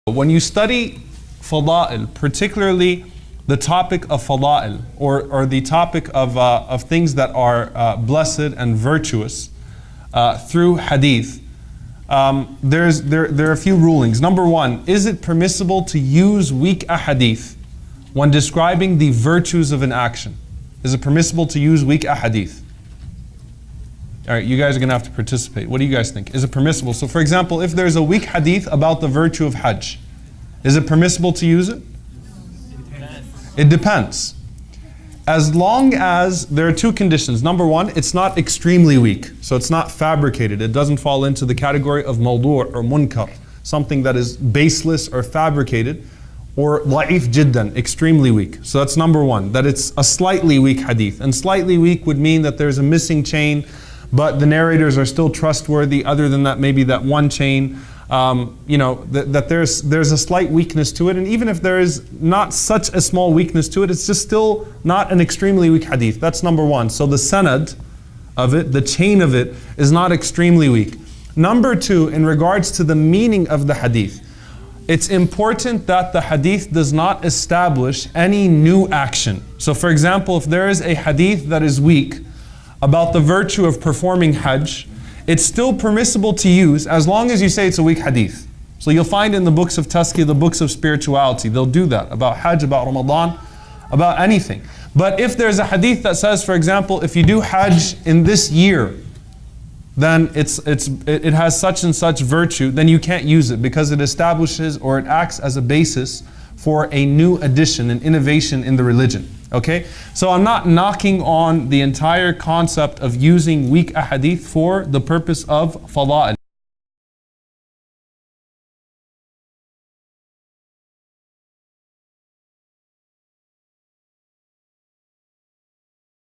When you study fada'il, particularly the topic of fada'il, or the topic of things that are blessed and virtuous through hadith, there are a few rulings. Number one, is it permissible to use weak ahadith when describing the virtues of an action? Is it permissible to use weak ahadith? All right, you guys are going to have to participate. What do you guys think? Is it permissible? So for example, if there's a weak hadith about the virtue of Hajj, is it permissible to use it? It depends. As long as there are two conditions. Number one, it's not extremely weak. So it's not fabricated. It doesn't fall into the category of mawdu' or munkar, something that is baseless or fabricated, or la'if jiddan, extremely weak. So that's number one, that it's a slightly weak hadith. And slightly weak would mean that there's a missing chain, but the narrators are still trustworthy. Other than that, maybe that one chain, that there's a slight weakness to it. And even if there is not such a small weakness to it, it's just still not an extremely weak hadith. That's number one. So the sanad of it, the chain of it, is not extremely weak. Number two, in regards to the meaning of the hadith, it's important that the hadith does not establish any new action. So for example, if there is a hadith that is weak about the virtue of performing Hajj, it's still permissible to use as long as you say it's a weak hadith. So you'll find in the books of Tazkiyah, the books of spirituality, they'll do that about Hajj, about Ramadan, about anything. But if there's a hadith that says, for example, if you do Hajj in this year, then it has such and such virtue, then you can't use it because it establishes or it acts as a basis for a new addition, an innovation in the religion. Okay? So I'm not knocking on the entire concept of using weak ahadith for the purpose of fada'il.